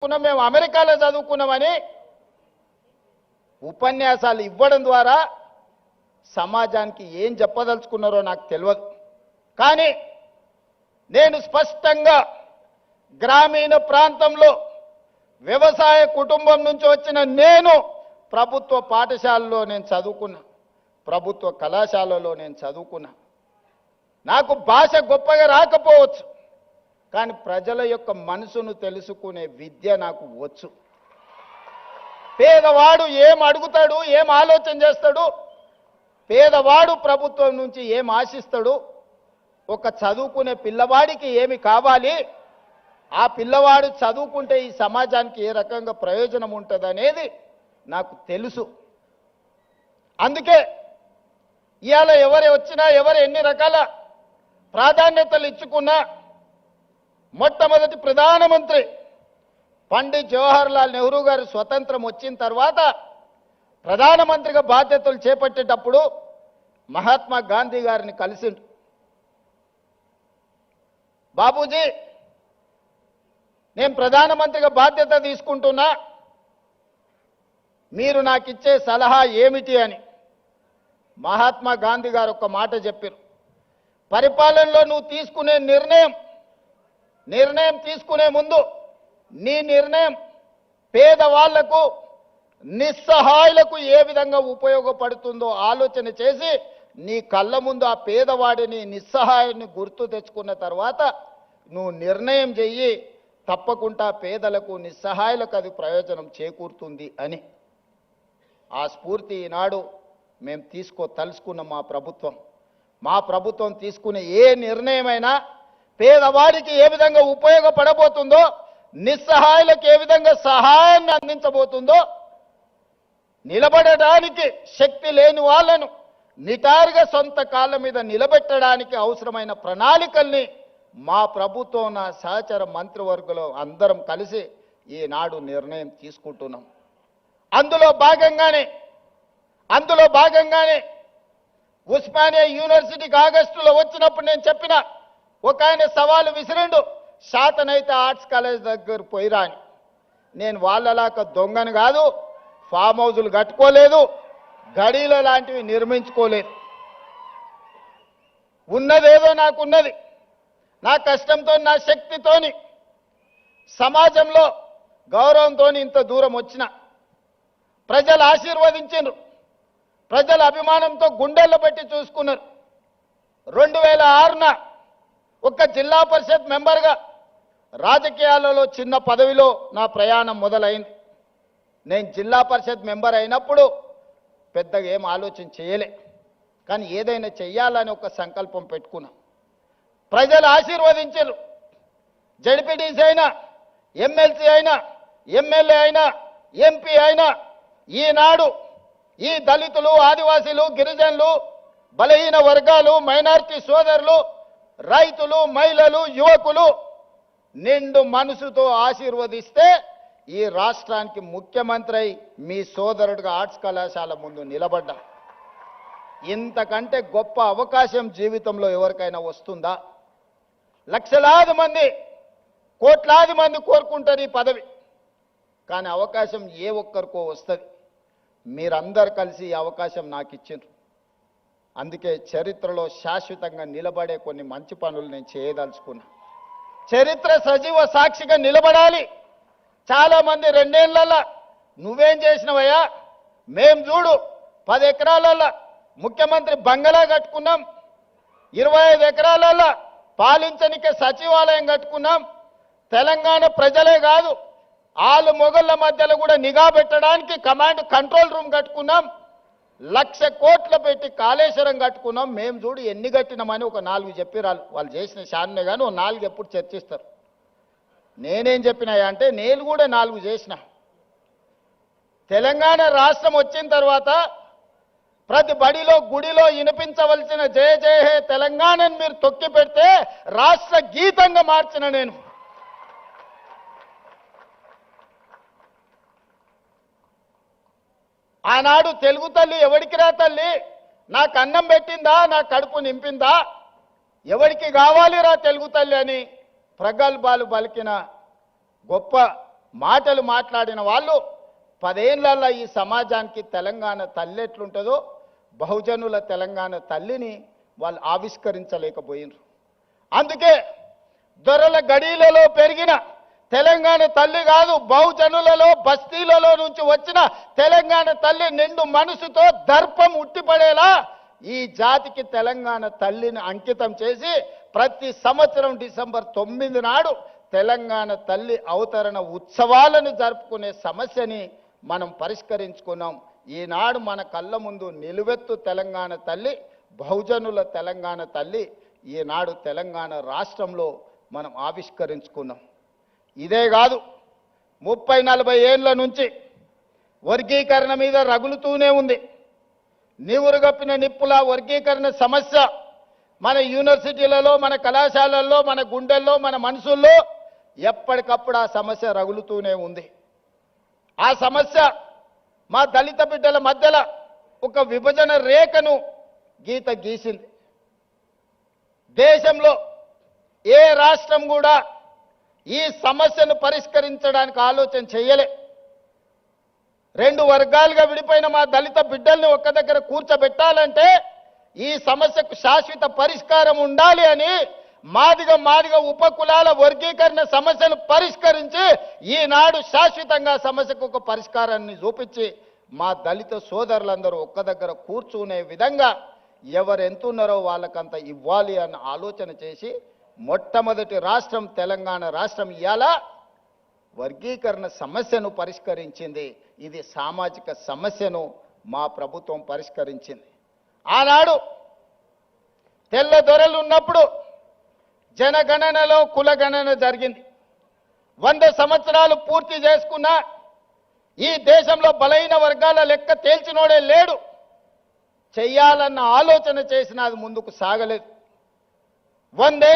మేము అమెరికాలో చదువుకున్నామని ఉపన్యాసాలు ఇవ్వడం ద్వారా సమాజానికి ఏం చెప్పదలుచుకున్నారో నాకు తెలియదు. కానీ నేను స్పష్టంగా గ్రామీణ ప్రాంతంలో వ్యవసాయ కుటుంబం నుంచి వచ్చిన నేను ప్రభుత్వ పాఠశాలలో నేను చదువుకున్నా, ప్రభుత్వ కళాశాలలో నేను చదువుకున్నా. నాకు భాష గొప్పగా రాకపోవచ్చు, కానీ ప్రజల యొక్క మనసును తెలుసుకునే విద్య నాకు వచ్చు. పేదవాడు ఏం అడుగుతాడు, ఏం ఆలోచన చేస్తాడు, పేదవాడు ప్రభుత్వం నుంచి ఏం ఆశిస్తాడు, ఒక చదువుకునే పిల్లవాడికి ఏమి కావాలి, ఆ పిల్లవాడు చదువుకుంటే ఈ సమాజానికి ఏ రకంగా ప్రయోజనం ఉంటుంది అనేది నాకు తెలుసు. అందుకే ఇవాళ ఎవరు వచ్చినా, ఎవరు ఎన్ని రకాల ప్రాధాన్యతలు ఇచ్చుకున్నా, మొట్టమొదటి ప్రధానమంత్రి పండిత్ జవహర్లాల్ నెహ్రూ గారు స్వతంత్రం వచ్చిన తర్వాత ప్రధానమంత్రిగా బాధ్యతలు చేపట్టేటప్పుడు మహాత్మా గాంధీ గారిని కలిసిండు. బాబూజీ, నేను ప్రధానమంత్రిగా బాధ్యత తీసుకుంటున్నా, మీరు నాకు ఇచ్చే సలహా ఏమిటి అని మహాత్మా గాంధీ గారు ఒక మాట చెప్పారు. పరిపాలనలో నువ్వు తీసుకునే నిర్ణయం తీసుకునే ముందు నీ నిర్ణయం పేదవాళ్లకు, నిస్సహాయులకు ఏ విధంగా ఉపయోగపడుతుందో ఆలోచన చేసి నీ కళ్ళ ముందు ఆ పేదవాడిని, నిస్సహాయుని గుర్తు తెచ్చుకున్న తర్వాత నువ్వు నిర్ణయం చెయ్యి, తప్పకుండా పేదలకు, నిస్సహాయులకు అది ప్రయోజనం చేకూరుతుంది అని. ఆ స్ఫూర్తి ఈనాడు మేము తలుసుకున్న మా ప్రభుత్వం తీసుకునే ఏ నిర్ణయమైనా పేదవాడికి ఏ విధంగా ఉపయోగపడబోతుందో, నిస్సహాయులకు ఏ విధంగా సహాయాన్ని అందించబోతుందో, నిలబడడానికి శక్తి లేని వాళ్ళను నిటారుగా సొంత కాళ్ళ మీద నిలబెట్టడానికి అవసరమైన ప్రణాళికల్ని మా ప్రభుత్వం, నా సహచర మంత్రివర్గంలో అందరం కలిసి ఈనాడు నిర్ణయం తీసుకుంటున్నాం. అందులో భాగంగానే ఉస్మానియా యూనివర్సిటీకి ఆగస్టులో వచ్చినప్పుడు నేను చెప్పిన, ఒక ఆయన సవాలు విసిరిండు, శాతనైతే ఆర్ట్స్ కాలేజ్ దగ్గర పోయిరా అని. నేను వాళ్ళలాగా దొంగను కాదు, ఫామ్ హౌజులు కట్టుకోలేదు, గడీల లాంటివి నిర్మించుకోలేదు. ఉన్నదేదో నాకున్నది, నా కష్టంతో, నా శక్తితోని, సమాజంలో గౌరవంతో ఇంత దూరం వచ్చిన. ప్రజలు ఆశీర్వదించారు, ప్రజల అభిమానంతో గుండెల్లో పెట్టి చూసుకున్నారు. 2006న ఒక జిల్లా పరిషత్ మెంబర్గా రాజకీయాలలో చిన్న పదవిలో నా ప్రయాణం మొదలైంది. నేను జిల్లా పరిషత్ మెంబర్ అయినప్పుడు పెద్దగా ఏం ఆలోచన చేయలే, కానీ ఏదైనా చెయ్యాలని ఒక సంకల్పం పెట్టుకున్నా. ప్రజలు ఆశీర్వదించారు. జడ్పీటీసీ అయినా, ఎమ్మెల్సీ అయినా, ఎమ్మెల్యే అయినా, ఎంపీ అయినా, ఈనాడు ఈ దళితులు, ఆదివాసీలు, గిరిజనులు, బలహీన వర్గాలు, మైనారిటీ సోదరులు, రైతులు, మహిళలు, యువకులు నిండు మనసుతో ఆశీర్వదిస్తే ఈ రాష్ట్రానికి ముఖ్యమంత్రి అయి మీ సోదరుడిగా ఆర్ట్స్ కళాశాల ముందు నిలబడ్డా. ఇంతకంటే గొప్ప అవకాశం జీవితంలో ఎవరికైనా వస్తుందా? లక్షలాది మంది, కోట్లాది మంది కోరుకుంటారు ఈ పదవి, కానీ అవకాశం ఏ ఒక్కరికో వస్తుంది. మీరందరూ కలిసి ఈ అవకాశం నాకు ఇచ్చిండ్రు. అందుకే చరిత్రలో శాశ్వతంగా నిలబడే కొన్ని మంచి పనులు నేను చేయదలుచుకున్నా. చరిత్ర సజీవ సాక్షిగా నిలబడాలి. చాలామంది 2 ఏళ్లలో నువ్వేం చేసినవయ్యా, మేం చూడు 10 ఎకరాలలో ముఖ్యమంత్రి బంగళా కట్టుకున్నాం, 25 ఎకరాలలో పాలించనికే సచివాలయం కట్టుకున్నాం. తెలంగాణ ప్రజలే కాదు, ఆలు మొగళ్ళ మధ్యలో కూడా నిఘా పెట్టడానికి కమాండ్ కంట్రోల్ రూమ్ కట్టుకున్నాం. 1,00,000 కోట్లు పెట్టి కాళేశ్వరం కట్టుకున్నాం. మేము చూడు ఎన్ని కట్టినామని ఒక 4 చెప్పిరాలు. వాళ్ళు చేసిన శాన్నే కానీ ఓ 4 ఎప్పుడు చర్చిస్తారు. నేనేం చెప్పినాయా అంటే, నేను కూడా 4 చేసిన. తెలంగాణ రాష్ట్రం వచ్చిన తర్వాత ప్రతి బడిలో, గుడిలో వినిపించవలసిన జయ జయ హే తెలంగాణని మీరు తొక్కి పెడితే రాష్ట్ర గీతంగా మార్చిన నేను. ఆనాడు తెలుగు తల్లి ఎవడికి రా తల్లి, నాకు అన్నం పెట్టిందా, నా కడుపు నింపిందా, ఎవరికి కావాలిరా తెలుగు తల్లి అని ప్రగల్భాలు పలికిన గొప్ప మాటలు మాట్లాడిన వాళ్ళు 10 ఏళ్లలో ఈ సమాజానికి తెలంగాణ తల్లి ఎట్లుంటుందో బహుజనుల తెలంగాణ తల్లిని వాళ్ళు ఆవిష్కరించలేకపోయినారు. అందుకే దొరల గడీలలో పెరిగిన తెలంగాణ తల్లి కాదు, బహుజనులలో బస్తీలలో నుంచి వచ్చిన తెలంగాణ తల్లి నిండు మనసుతో దర్పం ఉట్టిపడేలా ఈ జాతికి తెలంగాణ తల్లిని అంకితం చేసి ప్రతి సంవత్సరం డిసెంబర్ 9 నాడు తెలంగాణ తల్లి అవతరణ ఉత్సవాలను జరుపుకునే సమస్యని మనం పరిష్కరించుకున్నాం. ఈనాడు మన కళ్ళ ముందు నిలువెత్తు తెలంగాణ తల్లి, బహుజనుల తెలంగాణ తల్లి ఈనాడు తెలంగాణ రాష్ట్రంలో మనం ఆవిష్కరించుకున్నాం. ఇదే కాదు, 30-40 ఏళ్ల నుంచి వర్గీకరణ మీద రగులుతూనే ఉంది. నివురుగప్పిన నిప్పుల వర్గీకరణ సమస్య మన యూనివర్సిటీలలో, మన కళాశాలల్లో, మన గుండెల్లో, మన మనసుల్లో ఎప్పటికప్పుడు ఆ సమస్య రగులుతూనే ఉంది. ఆ సమస్య మా దళిత బిడ్డల మధ్యలో ఒక విభజన రేఖను గీసింది. దేశంలో ఏ రాష్ట్రం కూడా ఈ సమస్యను పరిష్కరించడానికి ఆలోచన చేయలే. 2 వర్గాలుగా విడిపోయిన మా దళిత బిడ్డల్ని ఒక్క దగ్గర కూర్చోబెట్టాలంటే ఈ సమస్యకు శాశ్వత పరిష్కారం ఉండాలి అని మాదిగ ఉపకులాల వర్గీకరణ సమస్యను పరిష్కరించి ఈనాడు శాశ్వతంగా సమస్యకు ఒక పరిష్కారాన్ని చూపించి మా దళిత సోదరులందరూ ఒక్క దగ్గర కూర్చునే విధంగా ఎవరు ఎంతున్నారో వాళ్ళకంత ఇవ్వాలి అన్న ఆలోచన చేసి మొట్టమొదటి రాష్ట్రం తెలంగాణ రాష్ట్రం ఇవాళ వర్గీకరణ సమస్యను పరిష్కరించింది. ఇది సామాజిక సమస్యను మా ప్రభుత్వం పరిష్కరించింది. ఆనాడు తెల్ల దొరలు ఉన్నప్పుడు జనగణనలో కులగణన జరిగింది. 100 సంవత్సరాలు పూర్తి చేసుకున్న ఈ దేశంలో బలైన వర్గాల లెక్క తేల్చినోడే లేడు. చెయ్యాలన్న ఆలోచన చేసినా అది ముందుకు సాగలేదు. 100